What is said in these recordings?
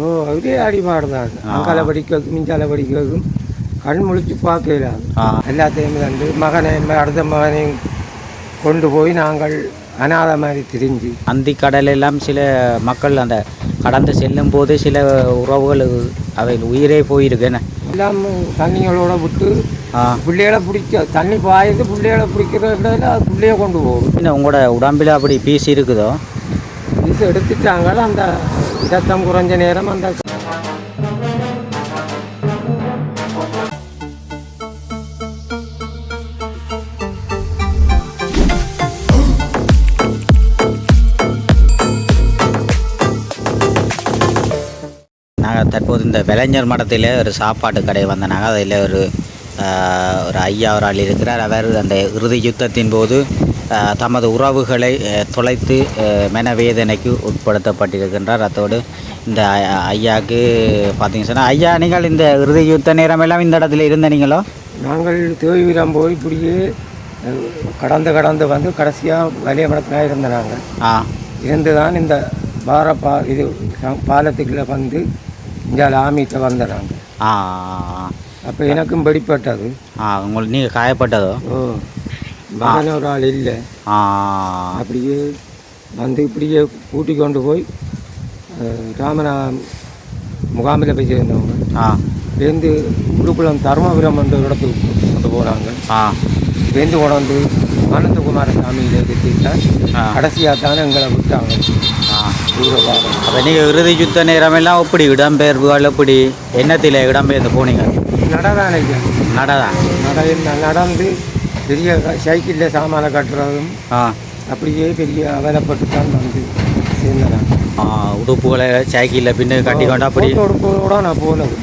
ஓ ஒரே அடிபாடு தான். அங்கால படிக்கும் மிஞ்சால படிக்கும் கண் முழிச்சு பார்க்கலாம். எல்லாத்தையும் கண்டு மகனை அடுத்த மகனையும் கொண்டு போய் நாங்கள் அனாத மாதிரி திரிஞ்சு அந்தி கடலெல்லாம் சில மக்கள் அந்த கடந்து செல்லும் போது சில உறவுகள் அவை உயிரே போயிருக்கேன்னு எல்லாம் தண்ணிகளோட விட்டு பிள்ளைகளை பிடிக்க தண்ணி பாயுது பிள்ளைகளை பிடிக்கிற இடத்துல அது பிள்ளைய கொண்டு போகும். என்ன உங்களோட உடம்பில் அப்படி பீஸ் இருக்குதோ? பீஸ் எடுத்துட்டாங்க. அந்த இரத்தம் குறைஞ்ச நேரம் அந்த நாங்கள் தற்போது இந்த விளைஞர் மடத்தில் ஒரு சாப்பாட்டு கடை வந்தனாங்க. அதில் ஒரு ஐயா ஒரு ஆள் இருக்கிறார். அவர் அந்த இறுதி யுத்தத்தின் போது தமது உறவுகளை தொலைத்து மனவேதனைக்கு உட்படுத்தப்பட்டிருக்கின்றார். அத்தோடு இந்த ஐயாவுக்கு பார்த்தீங்கன்னு சொன்னால், ஐயா நீங்கள் இந்த இறுதி யுத்த நேரமெல்லாம் இந்த இடத்துல இருந்த நீங்களோ? நாங்கள் தேவிரம் போய் இப்படியே கடந்து வந்து கடைசியாக வலிய மடத்தில் இருந்த நாங்கள் இருந்து தான் இந்த இது பாலத்துக்குள்ளே வந்து இங்கே ஆமிட்ட வந்தாங்க. அப்போ எனக்கும் படிப்பட்டது. உங்களுக்கு நீங்கள் காயப்பட்டதோ? ஓ மகன் ஒரு ஆள் இல்லை. அப்படியே வந்து இப்படியே கூட்டி கொண்டு போய் ராமனா முகாமில் போய் சேர்ந்தவங்க வேந்து குருகுலம் தர்மபுரம் என்ற இடத்துக்கு கொண்டு போகிறாங்க. வேந்து கொண்டு ஆனந்தகுமார சாமியில் கட்டிட்டான். கடைசியாக தானே எங்களை விட்டாங்க. அப்போ நீங்கள் இறுதி யுத்த நேரமெல்லாம் எப்படி இடம்பெயர்வுகள் எப்படி என்னத்தில் இடம்பெயர்ந்து போனீங்க? நடதானே நடதான் நடந்து பெரிய சைக்கிளில் சாமானை கட்டுறதும் அப்படியே பெரிய அவலப்பட்டு தான் வந்து சேர்ந்தேன். உடுப்புகளை சைக்கிளில் பின்னு கட்டி கொண்டு அப்படி உடுப்போட நான் போனது.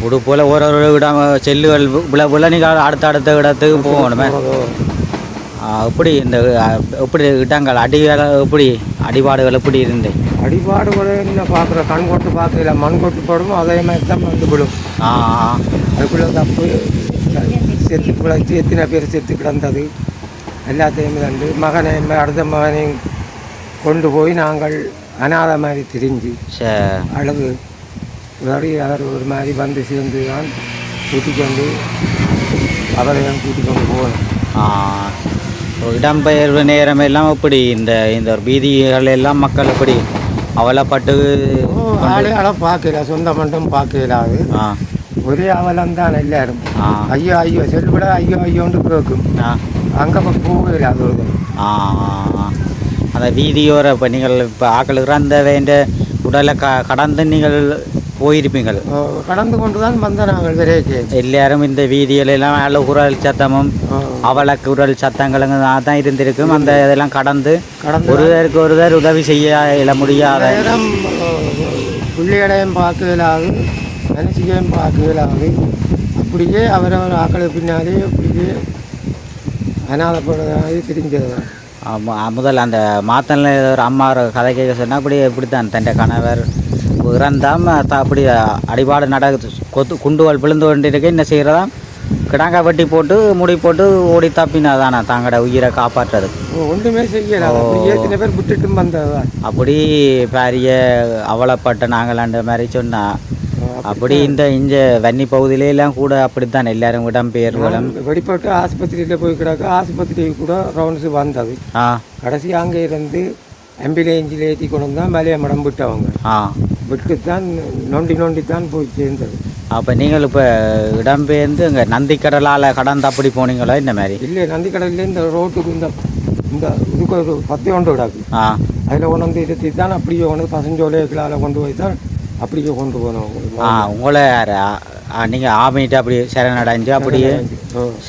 உடுப்போல் ஒரு இடம் செல்லுகள் விழ நீங்கள் அடுத்த இடத்துக்கு போகணுமே. எப்படி இந்த எப்படி இடங்கள் எப்படி அடிபாடுகள் எப்படி இருந்தேன்? அடிபாடுகளை என்ன பார்க்குற கண் கொட்டு பார்க்கல மண் கொட்டு போடணும் அதே மாதிரி தான் வந்து விடும். அதுக்குள்ளே தப்பு செத்து பிழைச்சி எத்தனை பேர் செத்து கிடந்தது எல்லாத்தையும் கண்டு மகனை அடுத்த மகனையும் கொண்டு போய் நாங்கள் அனாத மாதிரி திரிஞ்சு அழகு அவர் ஒரு மாதிரி வந்து சேர்ந்து தான் கூட்டிக் கொண்டு அவரையும் கூட்டிக் கொண்டு போகணும். இடம்பெயர்வு நேரம் எல்லாம் இப்படி இந்த ஒரு வீதிகள் எல்லாம் மக்கள் எப்படி அவலப்பட்டு ஆளையால் பார்க்கல சொந்த மட்டும் பார்க்கலாது. ஒரே அவலம் தான் எல்லாரும். ஐயோ ஐயோ செல்விட ஐயோ ஐயோன்னு கேட்கும். அங்கே போகல அது ஒரு அந்த வீதியோர இப்போ நீங்கள் இப்போ ஆக்களுக்கு அந்த வேண்ட உடலை கடந்து நீங்கள் போயிருப்பீங்கள். கடந்து கொண்டு தான் வந்த நாங்கள் விரைக்கு எல்லாரும் இந்த வீதிகளெல்லாம் மேலே குரல் சத்தமும் அவள குரல் சத்தங்களும் தான் இருந்திருக்கும். அந்த இதெல்லாம் கடந்து ஒருவருக்கு உதவி செய்ய முடியாத பிள்ளைகளையும் பார்க்கலாது மனுஷிகையும் பார்க்கலாது. அப்படியே அவரவர் ஆக்களுக்கு பின்னாலே அப்படியே அனாதப்படுறதாக தெரிஞ்சது. முதல் அந்த மாத்தனில் ஒரு அம்மா கதை கேட்க சொன்னால் அப்படி எப்படித்தான் தன் கணவர் இறந்தாமல் அப்படி அடிபாடு குண்டுகள் விழுந்து கொண்டிருக்க என்ன செய்கிறதா கிடாங்க வெட்டி போட்டு முடி போட்டு ஓடி தப்பினா தானே தங்களோட உயிரை காப்பாற்றுறதுக்கு ஒன்றுமே செய்யல. எத்தனை பேர் விட்டுட்டு வந்ததா அப்படி பெரிய அவலப்பட்ட நாங்களான்ற மாதிரி சொன்னால் அப்படி இந்த வன்னி பகுதியிலாம் கூட அப்படித்தான் எல்லாரும் இடம்பெயர்வுகளும் வெடிப்பட்டு ஆஸ்பத்திரியில் போய் கிடக்க ஆஸ்பத்திரி கூட ரவுண்ட்ஸு வந்தது. கடைசி அங்கே இருந்து ஆம்புலன்ஸில் ஏற்றி கொண்டு தான் வலைய மடம் விட்டவங்க விட்டுத்தான் நொண்டி தான் போய் சேர்ந்தது. அப்போ நீங்கள் இப்போ இடம்பெயர்ந்து இங்கே நந்திக்கடலால் கடந்து அப்படி போனீங்களா இந்த மாதிரி? இல்லை நந்திக்கடலில் இந்த ரோட்டுக்கு இந்த இதுக்கு ஒரு 10 ஒன்று விடாது. அதில் கொண்டு வந்து இருத்தி தான் அப்படியே கொண்டு பசஞ்சோலைகளால் கொண்டு போய் தான் அப்படியே கொண்டு போனோம். உங்களை நீங்கள் ஆமிட்டு அப்படி சரணடைஞ்சு அப்படியே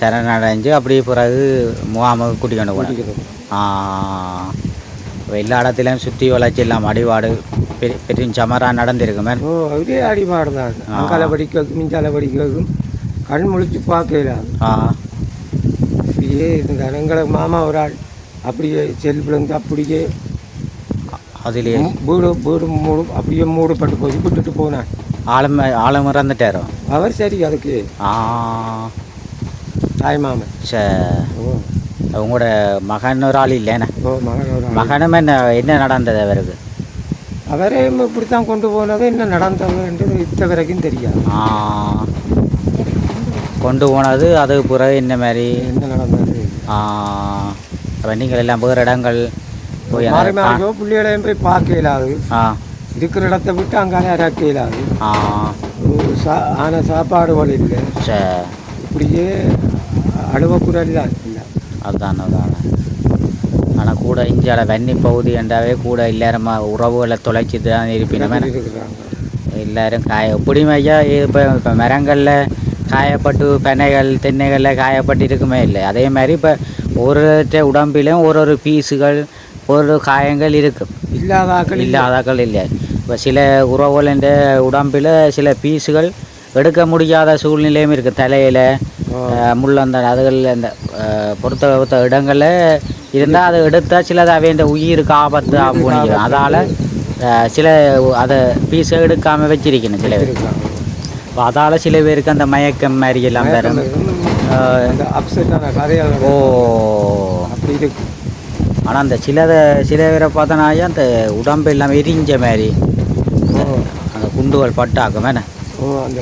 சரணடைஞ்சு அப்படியே பிறகு முகாமுக்கு கூட்டிக்கொண்டு போனோம். எல்லா இடத்துலையும் சுற்றி வளர்ச்சி எல்லாம் அடிபாடு பெரிய சமராக நடந்திருக்குமே. இதே அடிபாடு தான். அங்கால படிக்கும் மிஞ்சால படிக்கும் கண் முழிச்சு பார்க்கலாம். அப்படியே இருந்தார் எங்களுக்கு மாமா ஒரு ஆள் அப்படியே செல்விழுந்து அப்படியே அதிலே வீடு அப்படியே மூடப்பட்டு போய் விட்டுட்டு போனார். ஆழம் இறந்துட்டாரோ அவர்? சரி அதுக்கு தாய் மாமன். உங்களோட மகன் ஒரு ஆள் இல்லைண்ணே? மகனும் என்ன நடந்தது அவருக்கு? அவரையும் இப்படித்தான் கொண்டு போனது, என்ன நடந்ததுன்றது இத்த வரைக்கும் தெரியாது. கொண்டு போனது அது பிறகு இந்த மாதிரி என்ன நடந்தது. அப்போ நீங்கள் எல்லாம் வேறு இடங்கள் போய் மாறி மாறியோ பிள்ளைகளையும் போய் பார்க்க இயலாது. இருக்கிற இடத்த விட்டு அங்காலே இறக்க இயலாது. ஆனால் சாப்பாடுகள் இல்லை. இப்படியே அழுவக்குறல் தான் இல்லை. அதுதான் ஆனால் கூட இந்தியாவில் வன்னி பகுதி என்றாவே கூட எல்லாரும் உறவுகளை தொலைச்சி தான் இருப்பினுமே எல்லோரும் எப்படியும் ஐயா இப்போ மரங்களில் காயப்பட்டு பெனைகள் தென்னைகளில் காயப்பட்டு இருக்குமே இல்லை. அதே மாதிரி இப்போ ஒரு உடம்பிலும் ஒரு பீஸுகள் ஒரு காயங்கள் இருக்கும். இல்லாதாக்கள் இல்லை. இப்போ சில உறவுகளின் உடம்பில் சில பீஸுகள் எடுக்க முடியாத சூழ்நிலையும் இருக்குது. தலையில் முள்ளந்த அதுகளில் இந்த பொறுத்த இடங்களில் இருந்தால் அதை எடுத்தால் சிலது அவைய உயிருக்கு ஆபத்து ஆகும். அதால் சில அதை பீஸை எடுக்காமல் வச்சிருக்கணும் சில பேர். இப்போ அதால் சில பேருக்கு அந்த மயக்கம் மாதிரி எல்லாம் வேறு ஓ அப்படி இருக்கு. ஆனால் அந்த சில பேரை பார்த்தனாயே அந்த உடம்பு எல்லாம் எரிஞ்ச மாதிரி அந்த குண்டுகள் பட்டாக்கும் வேணே. அந்த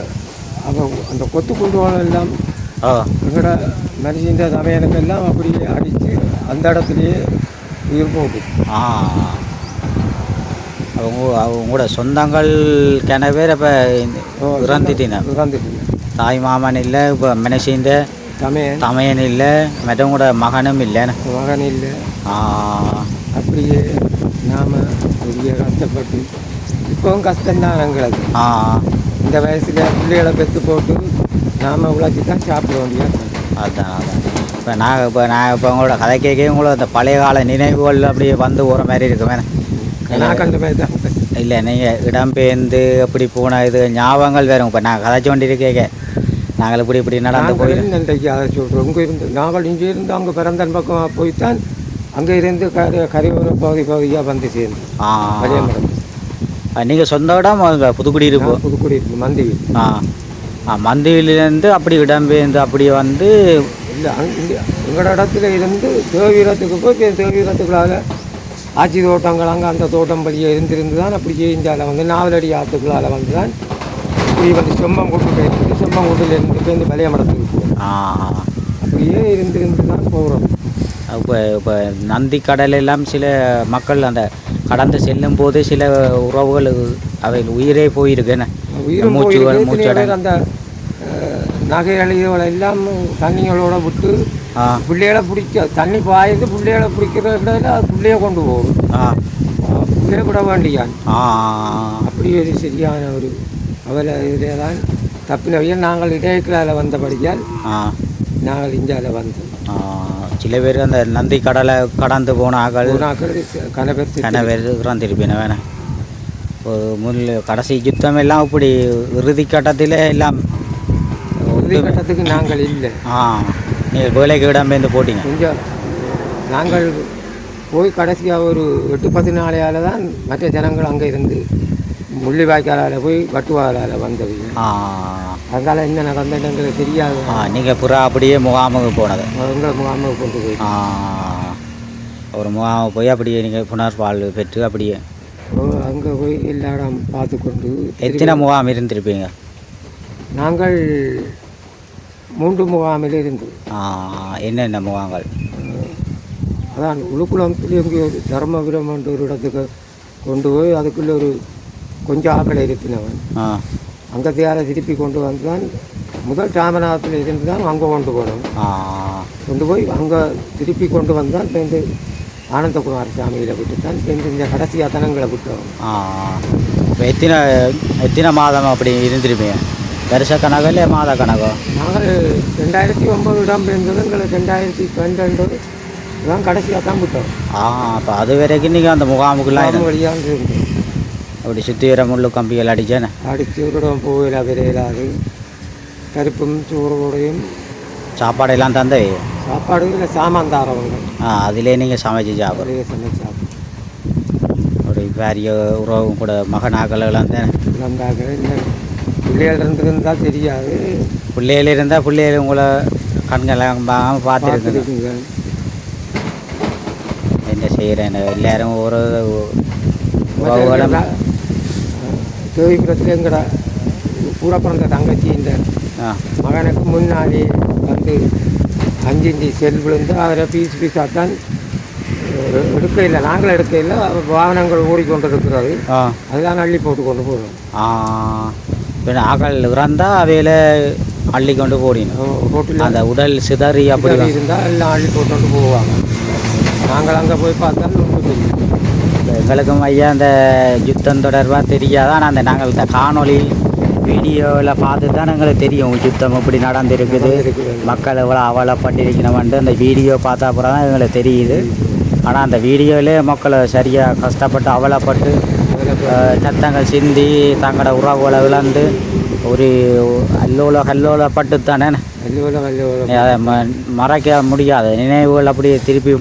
அந்த கொத்து குண்டுகள் எல்லாம் எங்களோட மனுஷன் சமையலுக்கெல்லாம் அப்படியே அடித்து அந்த இடத்துலையே உயிர் போகுது. அவங்களோட சொந்தங்கள் கிண பேர் இப்போ இறந்துட்டீங்க. தாய் மாமன் இல்லை, இப்போ மனுஷன் தமையன் இல்லை, மற்றவங்களோட மகனும் இல்லை. அப்படியே நாம் பெரிய கஷ்டப்பட்டு இப்போவும் கஷ்டம்தான் எங்களுக்கு. இந்த வயசில் பிள்ளைகளை பெற்று போட்டு நாம் உழைச்சி தான் சாப்பிட வேண்டியது. அதுதான் இப்போ நான் உங்களோட கதை கேட்க உங்களோட அந்த பழைய கால நினைவுகள் அப்படியே வந்து போகிற மாதிரி இருக்குமே. நான் கண்ட மாதிரி தான் இல்லை நீங்கள் இடம்பெயர்ந்து அப்படி போன இது ஞாபகங்கள் வேறு. இப்போ நான் கதைச்சு கொண்டிருக்கேங்க நாங்கள் இப்படி நடந்து போயிடும் இன்றைக்கு அதை சொல்கிறோம். இங்கே இருந்து நாங்கள் இங்கே இருந்து அங்கே பிறந்தன் பக்கமாக போய்த்தான் அங்கே இருந்து கரையோர பகுதியாக வந்து சேர்ந்து பழைய மரம். நீங்கள் சொந்த இடம் புதுக்குடியிருப்பு மந்திவில். மந்திவிலேருந்து அப்படி இடம்பெயர்ந்து அப்படியே வந்து இல்லை எங்களோட இடத்துல இருந்து தேவீரத்துக்கு போய் தேவீரத்துக்குள்ளாக ஆட்சி தோட்டங்கள் அங்கே அந்த தோட்டம் படியே இருந்திருந்து தான் அப்படி இந்தியாவில் வந்து நாவலடி ஆற்றுக்குள்ளால் வந்து தான் இப்படி வந்து செம்மங்குட்டிலேருந்து போய் இந்த பழைய மடத்துக்கு போவோம். அப்படியே இருந்திருந்து தான் போகிறோம். இப்போ நந்தி கடல் எல்லாம் சில மக்கள் அந்த கடந்து செல்லும் போது சில உறவுகள் அவை உயிரே போயிருக்குன்னு அந்த நகைகளை எல்லாம் தண்ணிகளோட விட்டு பிள்ளைகளை பிடிக்க தண்ணி பாயுது. பிள்ளைகளை பிடிக்கிற இடத்துல அது பிள்ளைய கொண்டு போகும். பிள்ளைய விட வேண்டியான். அப்படி ஒரு சரியான ஒரு அவளை இதில் தான் தப்பினவையில் நாங்கள் இடையக்கில் வந்தபடியால் நாங்கள் இந்தியாவில் வந்தோம். சில பேர் அந்த நந்தி கடலை கடந்து போனாக்கள் கணவர் இறந்திருப்பேன் வேணேன். முன் கடைசி யுத்தம் எல்லாம் இப்படி இறுதி கட்டத்தில் எல்லாம் இறுதி கட்டத்துக்கு நாங்கள் இல்லை. நீங்கள் வேலைக்கு இடம்பெயர்ந்து போட்டிங்க. கொஞ்சம் நாங்கள் போய் கடைசியாக ஒரு 8-10 நாளையால் தான் மற்ற ஜனங்கள் அங்கே இருந்து முள்ளிவாய்க்காலால் போய் வட்டுவாலால் வந்தது. அதனால் என்ன நடந்தது எங்களுக்கு தெரியாது. நீங்கள் புறா அப்படியே முகாமுக்கு போனது. எங்களை முகாமுக்கு கொண்டு போய் ஒரு முகாமுக்கு போய் அப்படியே நீங்கள் புனர்வாழ்வு பெற்று அப்படியே அங்கே போய் எல்லா இடம் பார்த்து கொண்டு. எத்தனை முகாம் இருந்திருப்பீங்க? நாங்கள் 3 முகாமில் இருந்து. என்னென்ன முகாம்கள்? அதான் உளுக்குளத்தில் எங்கே ஒரு தர்மபுரம் என்ற ஒரு இடத்துக்கு கொண்டு போய் அதுக்குள்ளே ஒரு கொஞ்சம் ஆக்களை இருத்தினவன். அங்கே தேரை திருப்பி கொண்டு வந்து தான் முதல் ராமநாதத்தில் இருந்து தான் அங்கே கொண்டு போனோம். கொண்டு போய் அங்கே திருப்பி கொண்டு வந்தால் சேர்ந்து ஆனந்தகுமார் சாமியில் விட்டு தான் சேர்ந்து இந்த கடைசி அத்தனங்களை விட்டோம். எத்தனை மாதம் அப்படி இருந்திருப்பீங்க? வருஷ கணக்கோ இல்லை மாத கணக்கோ? நாங்கள் 2009 இடம்பெயர்ந்தது எங்களுக்கு 2012 தான் கடைசியாக தான் விட்டோம். அப்போ அது வரைக்கும் நீங்கள் அந்த முகாமுக்குலாம் வழியாக இருந்தோம். அப்படி சுற்றி வர முள்ளு கம்பிகள் அடிச்சேன்னு அடித்து ஒரு இடம் போகல விரையிலாது. கருப்பும் சோறுடையும் சாப்பாடெல்லாம் தந்தை சாப்பாடு இல்லை சாமான் தாரவங்க. அதிலே நீங்கள் சமைச்சு சாப்பிட்றீங்க. சமைச்சு சாப்பிட்றோம். ஒரு பெரிய உறவும் கூட மகனாக்களெல்லாம் தான் வந்தாங்க. இல்லை பிள்ளைகள் இருந்திருந்தால் தெரியாது. பிள்ளைகள் இருந்தால் பிள்ளைகள் உங்களை கண்களாக பார்த்துருக்குங்க. என்ன செய்கிறேன் எல்லாரும் ஒரு தேவிபுரத்தில் எங்கட கூட பிறந்த தங்கச்சி இந்த ஆ மகனுக்கு முன்னாடி வந்து 5 இன்ச்சு செல் விழுந்து அவரை பீஸாக தான் எடுக்கையில் நாங்கள் எடுக்கையில் வாகனங்கள் ஓடிக்கொண்டிருக்கிறது. அதெல்லாம் அள்ளி போட்டு கொண்டு போகிறோம். இப்போ ஆக்கள் இறந்தால் அவையில் அள்ளி கொண்டு போடணும். ரோட்டில் அந்த உடல் சிதறி அப்படி இருந்தால் எல்லாம் அள்ளி போட்டு கொண்டு போவாங்க. நாங்கள் அங்கே போய் பார்த்தா ஒன்றும் தெரியும். எங்களுக்கும் ஐயா அந்த யுத்தம் தொடர்பாக தெரியாதான். அந்த நாங்கள் இந்த காணொளி வீடியோவில் பார்த்து தான் எங்களுக்கு தெரியும் யுத்தம் இப்படி நடந்திருக்குது, மக்கள் எவ்வளோ அவலப்பட்டிருக்கணும்ன்ட்டு அந்த வீடியோ பார்த்த அப்புறம் தான் எங்களுக்கு தெரியுது. ஆனால் அந்த வீடியோவிலே மக்களை சரியாக கஷ்டப்பட்டு அவலப்பட்டு சத்தங்கள் சிந்தி தங்களோட உறவுகளை விளந்து ஒரு கல்லோலப்பட்டு தானே அதை மறைக்க முடியாது நினைவுகள் அப்படி திருப்பி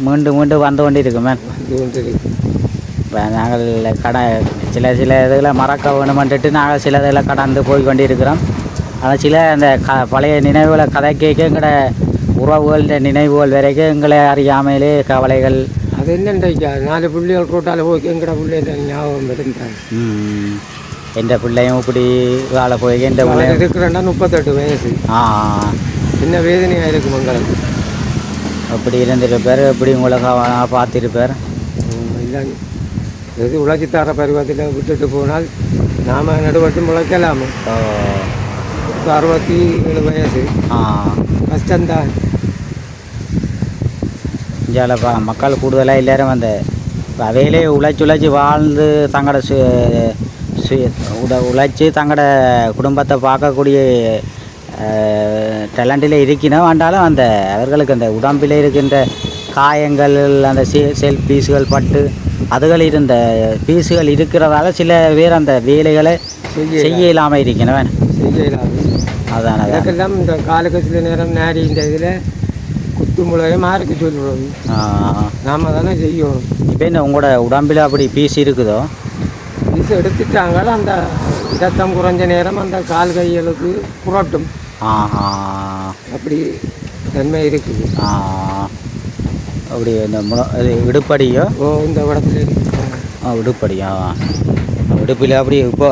மீண்டும் மீண்டும் வந்து கொண்டு இருக்குமே. இப்போ நாங்கள் சில இதில் மறக்க வேணுமென்ட்டு நாங்கள் சில இதில் கடந்து போய் கொண்டு இருக்கிறோம். ஆனால் சில அந்த பழைய நினைவுகளை கதை கேட்க எங்களோட உறவுகள் நினைவுகள் வரைக்கும் எங்களை அறியாமலே கவலைகள். அது என்னென்றைக்கா 4 பிள்ளைகள் ரோட்டால் போய் எங்கட பிள்ளைங்க ஞாபகம் இருந்தாங்க. எந்த பிள்ளையும் இப்படி வேலை போய் எந்த பிள்ளை இருக்கிறேன்னா 38 வயசு. என்ன வேதனையாக இருக்கும் உங்களுக்கு? அப்படி இருந்திருப்பார், எப்படி உங்களுக்கு பார்த்துருப்பார். இல்லை எது உழைச்சி தர பருவத்தில் விட்டுட்டு போனால் நாம் நடுவட்டு முளைக்கலாமே. 67 வயசு கஷ்டம்தான். இந்தியாவில் மக்கள் கூடுதலாக எல்லாரும் அந்த அவையிலே உழைச்சி வாழ்ந்து தங்களோட உழைச்சி தங்களோட குடும்பத்தை பார்க்கக்கூடிய டேலண்டில் இருக்கணும். ஆண்டாலும் அந்த அவர்களுக்கு அந்த உடம்பில் இருக்கின்ற காயங்கள் அந்த செல் பீஸுகள் பட்டு அதுகள் இருந்த பீஸுகள் இருக்கிறதால சில பேர் அந்த வேலைகளை செய்ய இல்லாமல் இருக்கணும். செய்ய இல்லாமல் அதான் அதுக்கெல்லாம் இந்த காலுக்கு சில நேரம் நேரி இந்த இதில் குத்து முளையும் மாறுக்கு சொல்லுவோம். நாம் தானே செய்யணும். இப்போ என்ன உங்களோட உடம்பில் அப்படி பீஸ் இருக்குதோ? பீஸ் எடுத்துட்டாங்களோ அந்த ரத்தம் குறைஞ்ச நேரம் அந்த கால் கைகளுக்கு புரட்டும். அப்படி தன்மை இருக்குது. அப்படி இந்த இடுப்படியோ? இந்த இடத்துல இடுப்படியா? இடுப்பில் அப்படி இப்போ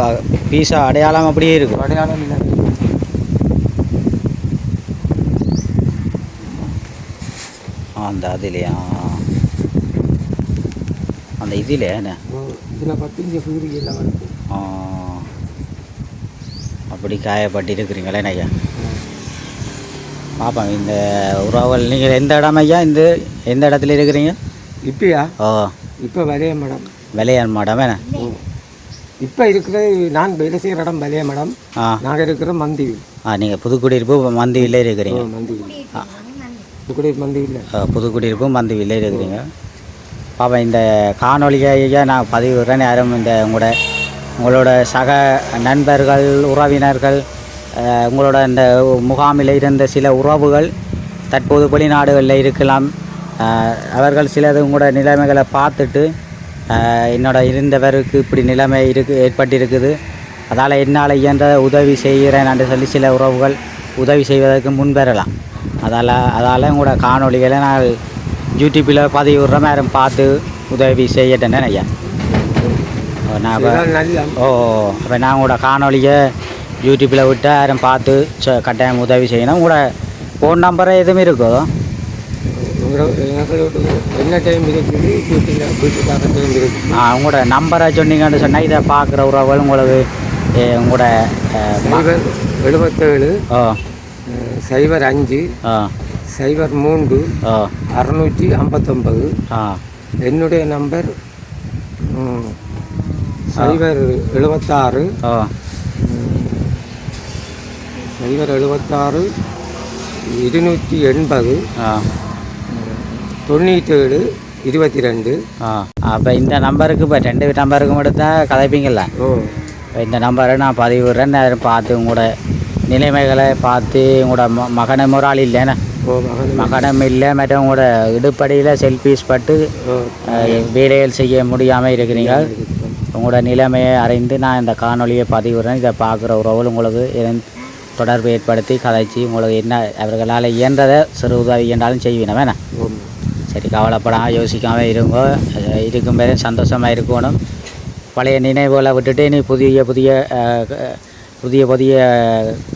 பீஸா அடையாளம் அப்படியே இருக்கும்? அடையாளம் இல்லை. அந்த அதுலையா அந்த இதில் என்ன இதில் 10 எல்லாம் வருது. அப்படி காயப்பட்டு இருக்கிறீங்களே ஐயா? பாப்பாங்க இந்த உறவுகள். நீங்கள் எந்த இடம் ஐயா? எந்த இடத்துல இருக்கிறீங்க இப்பயா? இப்போ விளைய மடம். விளையான் மடம் என்ன? இப்போ இருக்கிற நான் வேலை செய்கிற இடம் விளைய மடம். நாங்கள் இருக்கிற மந்திவில். நீங்கள் புதுக்குடியிருப்பு மந்திவில்லே இருக்கிறீங்க? மந்திவில். புதுக்குடியிருப்பு மந்திவில். புதுக்குடியிருப்பு மந்திவில்லே இருக்கிறீங்க. பாப்பா இந்த காணொலியை நான் பதிவிடுறேன். யாரும் இந்த உங்களோட சக நண்பர்கள் உறவினர்கள் உங்களோட இந்த முகாமில் இருந்த சில உறவுகள் தற்போது வெளிநாடுகளில் இருக்கலாம். அவர்கள் சிலது உங்களோட நிலைமைகளை பார்த்துட்டு என்னோட இருந்தவருக்கு இப்படி நிலைமை ஏற்பட்டிருக்குது, அதால் என்னால் இயன்ற உதவி செய்கிறேன் என்று சொல்லி சில உறவுகள் உதவி செய்வதற்கு முன்வரலாம். அதால் உங்களோட காணொலிகளை நான் யூடியூப்பில் பதிவிடுற யாரும் பார்த்து உதவி செய்யட்டேன்னு ஐயா. நான் அப்போ நான் உங்களோட காணொலியை யூடியூப்பில் விட்டு யாரும் பார்த்து கட்டாயம் உதவி செய்யணும். உங்களோட ஃபோன் நம்பரை எதுவும் இருக்கோ? என்ன டைம் இருக்குது? உங்களோட நம்பரை சொன்னீங்கன்னு சொன்னால் இதை பார்க்குற உறவுகள் உங்களுக்கு உங்களோட 77 05 03 659. என்னுடைய நம்பர் 076 280 97 22. அப்போ இந்த நம்பருக்கு இப்போ 2 நம்பருக்கும் எடுத்தால் கதைப்பீங்களா? இந்த நம்பரை நான் பதிவிடுறேன். பார்த்து உங்களோட நிலைமைகளை பார்த்து உங்களோட மகன முறாள் இல்லைண்ணே? மகனம் இல்லை. மற்றும் உங்களோட இடுப்படியில் செல்ஃபீஸ் பட்டு வேலைகள் செய்ய முடியாமல் இருக்கிறீங்க. உங்களோட நிலைமையை அறிந்து நான் இந்த காணொலியை பதிவிடுறேன். இதை பார்க்குற உறவுகள் உங்களுக்கு தொடர்பு ஏற்படுத்தி கதைச்சி உங்களுக்கு என்ன அவர்களால் இயன்றதை சிறு உதவி என்றாலும் செய்வீங்க வேணாம். சரி, கவலைப்படாமல் யோசிக்காமல் இருக்கும் பேரும் சந்தோஷமாக இருக்கணும். பழைய நினைவுகளை விட்டுட்டு நீ புதிய புதிய புதிய புதிய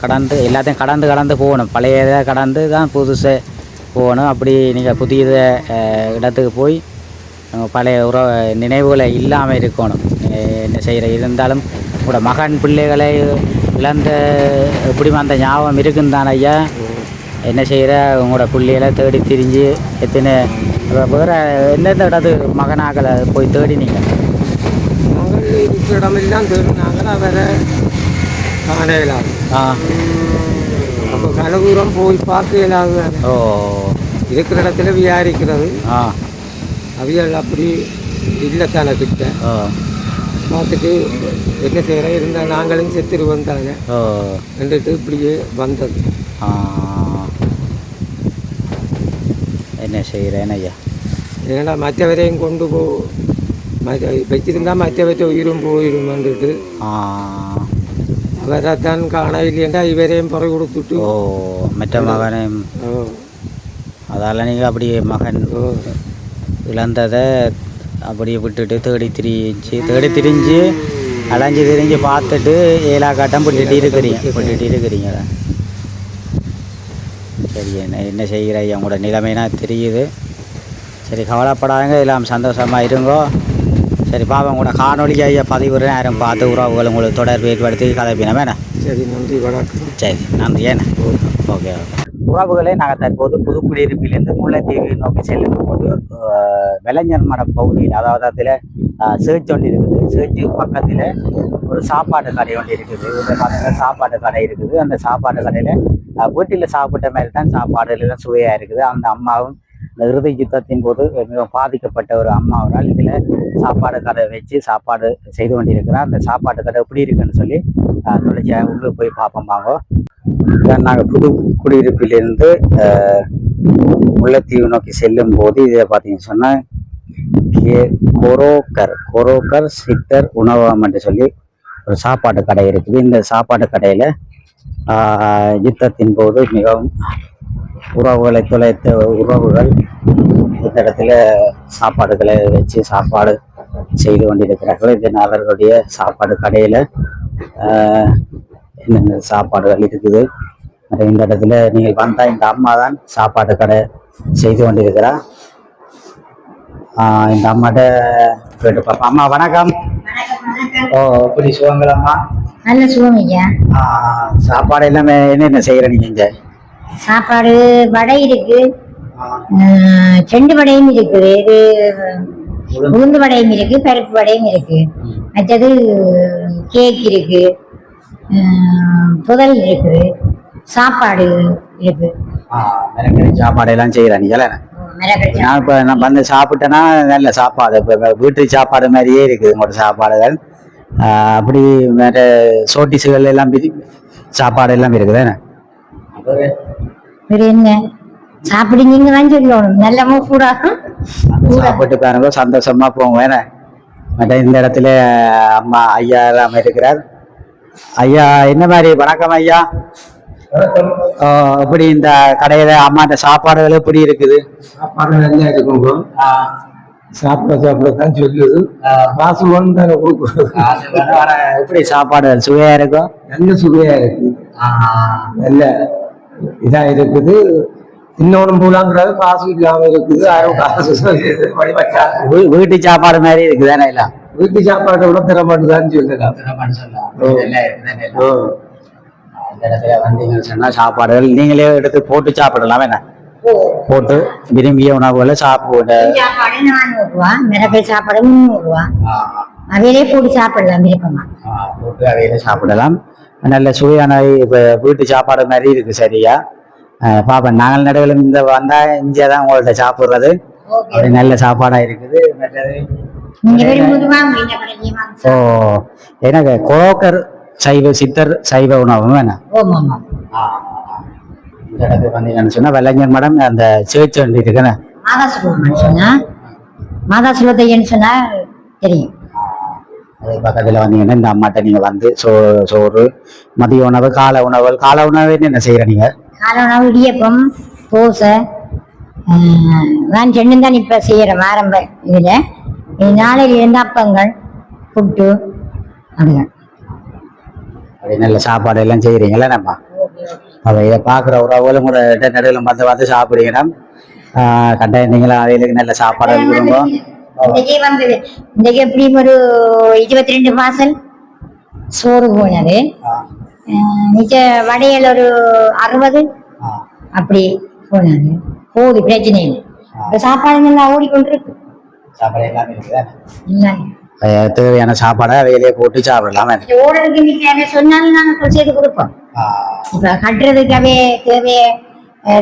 கடந்து எல்லாத்தையும் கடந்து போகணும். பழையதை கடந்து தான் புதுசை போகணும். அப்படி நீங்கள் புதிய இடத்துக்கு போய் பழைய நினைவுகளை இல்லாமல் இருக்கணும். என்ன செய்கிற இருந்தாலும் உங்களோட மகன் பிள்ளைகளை இழந்த எப்படி அந்த ஞாபகம் இருக்குன்னு தானே ஐயா. என்ன செய்கிற உங்களோட பிள்ளைகளை தேடி திரிஞ்சு எத்தனை வேறு எந்தெந்த இடத்துக்கு மகனாக்களை போய் தேடினீங்க? நாங்கள் இருக்கிற இடமெல்லாம் தேடினாங்களா வேறு காண இயலாது. அப்போ கலதூரம் போய் பார்க்க இயலாது. ஓ, இருக்கிற இடத்துல வியாரிக்கிறது. அவியல் அப்படி இல்லைத்தானே கிட்ட பார்த்துட்டு என்ன செய்கிற இருந்தால் நாங்களும் செத்துரு வந்தாங்க வந்துட்டு இப்படியே வந்தது. என்ன செய்கிறேன் ஐயா? ஏன்னா மற்றவரையும் கொண்டு வச்சிருந்தா மற்றவற்றை உயிரும் போயிடும் வந்துட்டு அவரைத்தான் காண இல்லையண்டா இவரையும் புற கொடுத்துட்டு மற்ற மகனையும். அதால் நீங்கள் அப்படி மகன் இழந்ததை அப்படியே விட்டுட்டு தேடி திரிஞ்சு அலைஞ்சு திரிஞ்சு பார்த்துட்டு ஏலா காட்டம் விட்டுட்டு இருக்கிறீங்க. சரி, என்ன செய்கிற உங்களோட நிலைமைனா தெரியுது. சரி, கவலைப்படாதங்க, எல்லாம் சந்தோஷமாக இருங்கோ. சரி பாப்பா, உங்களோட காணொலி ஐயா பதிவு நேரம் பார்த்து உறவுகள் உங்களுக்கு தொடர்பு ஏற்படுத்தி கதைப்பினா வேணா. சரி, நன்றி, வணக்கம். சரி, நன்றி. ஏன்னா ஓகே. உறவுகளை நாங்கள் தற்போது புதுக்குடியிருப்பிலிருந்து முல்லைத்தீவு நோக்கி செல்லும் போது வெளைஞர் மட பகுதியில், அதாவது அதில் சேர்ச் ஒன்று இருக்குது. சேர்ச்சு பக்கத்தில் ஒரு சாப்பாட்டு கடை ஒன்று இருக்குது. இதில் பார்த்தீங்கன்னா சாப்பாட்டு கடை இருக்குது. அந்த சாப்பாட்டு கடையில் வீட்டில் சாப்பிட்ட மாதிரி தான் சாப்பாடு எல்லாம் சுவையாக இருக்குது. அந்த அம்மாவும் இந்த இறுதி யுத்தத்தின் போது மிகவும் பாதிக்கப்பட்ட ஒரு அம்மாவரால் இதில் சாப்பாடு கடை வச்சு சாப்பாடு செய்து கொண்டிருக்கிறார். அந்த சாப்பாட்டு கடை எப்படி இருக்குன்னு சொல்லி தொடர்ச்சியாக உள்ளே போய் பார்ப்போம் வாங்க. நாங்கள் புது குடியிருப்பிலிருந்து முல்லைத்தீவு நோக்கி செல்லும் போது இதை பார்த்தீங்கன்னு சொன்னால் கொரோக்கர் சித்தர் உணவகம் என்று சொல்லி ஒரு சாப்பாட்டு கடை இருக்குது. இந்த சாப்பாட்டு கடையில் யுத்தத்தின் போது மிகவும் உறவுகளை தொலைத்த உறவுகள் இந்த இடத்துல சாப்பாடுகளை வச்சு சாப்பாடு செய்து கொண்டிருக்கிறார்கள். இதனால் அவர்களுடைய சாப்பாடு கடையில் என்னென்ன சாப்பாடுகள் இருக்குது. இந்த இடத்துல நீங்கள் வந்தால் இந்த அம்மா தான் சாப்பாட்டு கடை செய்து கொண்டிருக்கிறார். இந்த அம்மாட்ட கேட்டு பார்ப்போம். அம்மா வணக்கம். எப்படி சுகங்களம்மா? நல்ல சுகம் ஐயா. சாப்பாடு எல்லாமே என்னென்ன செய்யறீங்க இங்க? சாப்பாடு வடை இருக்கு, செண்டு வடையும் இருக்குது, இது உளுந்து வடையும் இருக்கு, பருப்பு வடையும் இருக்கு, மற்றது கேக் இருக்கு, புதல் இருக்குது, சாப்பாடு இருக்கு. சாப்பாடு எல்லாம் செய்யறீங்களா? நான் இப்போ நான் வந்து சாப்பிட்டேன்னா நல்ல சாப்பாடு, இப்போ வீட்டு சாப்பாடு மாதிரியே இருக்குது உங்களோட சாப்பாடுகள். அப்படி வேற சோட்டிஸுகள் எல்லாம் சாப்பாடு எல்லாம் இருக்குது. என்ன சாப்பிடுங்க தான் சொல்லணும், நல்லமா கூட சாப்பிட்டு பாருங்க, சந்தோஷமா போங்க. வேற மற்ற இந்த இடத்துல அம்மா ஐயா எல்லாம் இருக்கிறார். ஐயா என்ன மாதிரி? வணக்கம் ஐயா. எப்படி இந்த கடையில அம்மாட்ட சாப்பாடுகள் எப்படி இருக்குது? சாப்பாடு நல்லா இருக்குங்க. சாப்பிடத்தான் சொல்லுது, காசு ஒன்று தானே கொடுக்குறது. எப்படி சாப்பாடுகள் சுவையா இருக்கும்? நல்ல சுவையா இருக்கு, நல்ல இதா இருக்குது. இன்னொன்னு போலாங்கிறது காசு இல்லாம இருக்குது. யாரும் காசு வீட்டு சாப்பாடு மாதிரி இருக்குதானே? இல்ல வீட்டு சாப்பாட்டை விட திறமாட்டுதான்னு சொல்லலாம். வந்தீங்கன்னு சொன்னா சாப்பாடுகள் நீங்களே எடுத்து போட்டு சாப்பிடலாம். என்ன போட்டு விரும்பிய உணவுகளை சாப்பிட சாப்பாடு 400 ரூபா, மிளகாய் சாப்பாடு 300 ரூபா. அவையிலே போட்டு சாப்பிடலாம், விருப்பமா போட்டு அவையிலே சாப்பிடலாம். நல்ல சுவையான வீட்டு சாப்பாடு மாதிரி இருக்கு. சரியா பாப்பேன். நாங்கள் நடுவில் இந்த வந்தா இங்கே தான் உங்கள்ட்ட சாப்பிட்றது. அப்படி நல்ல சாப்பாடா இருக்குது. ஓ, எனக்கு கொரோக்கர் சைவ சித்தர் சைவ உணவும் வேணாம். இந்த இடத்துக்கு வந்தீங்கன்னு சொன்னா வெள்ளைஞர் மடம் அந்த சேர்ச் ஒன்று இருக்குன்னு மாதாசுலத்தைன்னு சொன்னா தெரியும். அது பக்கத்துல வந்தீங்கன்னா இந்த அம்மாட்ட நீங்க வந்து சோறு, மதிய உணவு, காலை உணவு என்ன செய்யற நீங்க? காலை உணவு இடியப்பம், தோசை, நான் சென்னு தான் இப்ப செய்யறேன் ஆரம்ப இதுல. நாளையில இருந்து அப்பங்கள், புட்டு அதுதான். அப்படி நல்ல சாப்பாடு எல்லாம் செய்கிறீங்களா நம்ம? அப்போ இதை பார்க்குற உறவுகளும் கூட நடுவில் வந்து சாப்பிடுங்கன்னா கட்டாயம் நீங்களும் அவைகளுக்கு நல்ல சாப்பாடு கொடுங்க. இன்றைக்கே வந்தது. இன்றைக்கு எப்படி ஒரு 22 பார்சல் சோறு போனது. மிச்ச வடையில் ஒரு 60 அப்படி போனாங்க. போகுது, பிரச்சனை இல்லை. இப்போ சாப்பாடு நல்லா ஓடிக்கொண்டிருக்கு. சாப்பாடு எல்லாமே இருக்குதா? இல்லை, தேவையான சாப்பாடை அவையிலே போட்டு சாப்பிடலாம். ஓடுறதுக்கு இன்னைக்கு சொன்னாலும் நாங்கள் செய்து கொடுப்போம். இப்ப கட்டுறதுக்காகவே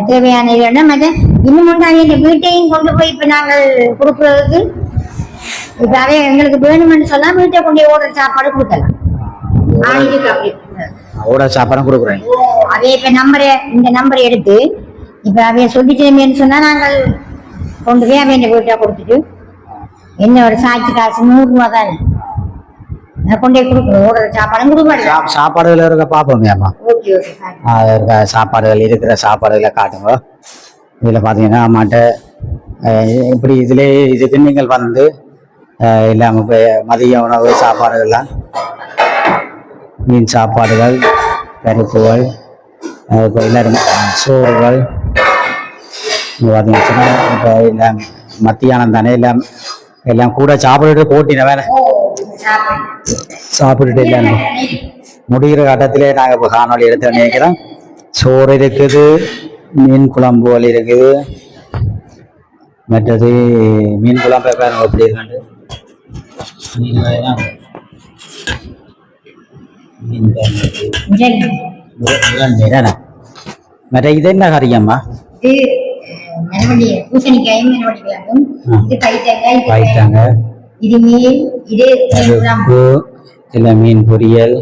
தேவையான இல்லைன்னா மற்ற இன்னும் அவைய வீட்டையும் கொண்டு போய் இப்ப நாங்கள் கொடுக்கறதுக்கு இப்ப அவைய எங்களுக்கு வேணும்னு சொன்னா வீட்டை கொண்டு ஓடுற சாப்பாடு கொடுக்கலாம். ஓட சாப்பாடும் கொடுக்குறேன். அவைய இப்ப இந்த நம்பரை எடுத்து இப்ப அவைய சொல்லிச்சேன்னு சொன்னா நாங்கள் கொண்டு போய் அவைய வீட்டை கொடுத்துட்டு என்ன ஒரு சாட்சி காசு 100 ரூபா தானே கொண்டே கொடுக்கணும். ஓடுற சாப்பாடும் கொடுப்பாரு. சாப்பாடுகள் இருக்க பார்ப்போமே அம்மா. இருக்க சாப்பாடுகள் இருக்கிற சாப்பாடுகளை காட்டுங்க. இதில் பார்த்தீங்கன்னா அம்மாட்ட இப்படி இதுக்கு நீங்கள் வந்து இல்லாமல் இப்போ மதிய உணவு சாப்பாடுகள்லாம் மீன் சாப்பாடுகள், பருப்புகள், இப்போ எல்லாரும் சோறுகள் பார்த்தீங்கன்னா இப்போ எல்லாம் மத்தியானம் தானே எல்லாம் கூட சாப்பிட்டுட்டு போட்டின வேலை சாப்பிட்டுட்டு இல்லை முடிகிற கட்டத்திலே நாங்கள் இப்போ காணொலி எடுத்து நினைக்கிறோம். சோறு இருக்குது, மீன் குழம்புகள் இருக்குது, மற்றது மீன் குழம்பு எப்படி இருக்காண்டு மற்ற இது என்ன கறியம்மா? பைத்தாங்க, இல்லை மீன் பொரியல்.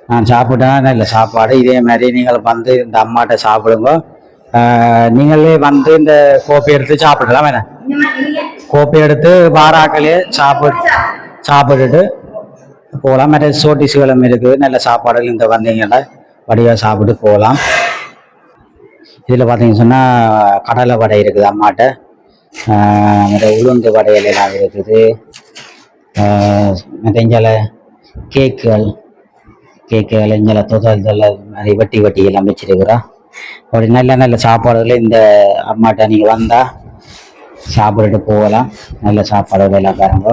நான் சாப்பிட்டேன்னா நல்ல சாப்பாடு. இதே மாதிரி நீங்கள் வந்து இந்த அம்மாட்ட சாப்பிடுங்க. நீங்களே வந்து இந்த கோப்பை எடுத்து சாப்பிடலாம். வேணாம், கோப்பை எடுத்து வாராக்களே சாப்பிட்டுட்டு போகலாம். மற்ற சோட்டிஸுகளும் இருக்குது, நல்ல சாப்பாடுகள் இந்த வந்தீங்கன்னா வடிவாக சாப்பிட்டு போகலாம். இதில் பார்த்தீங்கன்னு சொன்னால் கடலை வடை இருக்குது அம்மாட்ட, மற்ற உளுந்து வடைகள் எல்லாம் இருக்குது, மற்ற இஞ்சால கேக்குகள் இஞ்சால தொதல் மாதிரி வட்டி எல்லாம் வச்சிருக்கிறோம். அப்படி நல்ல சாப்பாடுகள் இந்த அம்மாட்ட நீங்கள் வந்தால் சாப்பிட்டுட்டு போகலாம். நல்ல சாப்பாடுகள் எல்லாம் பாருங்க.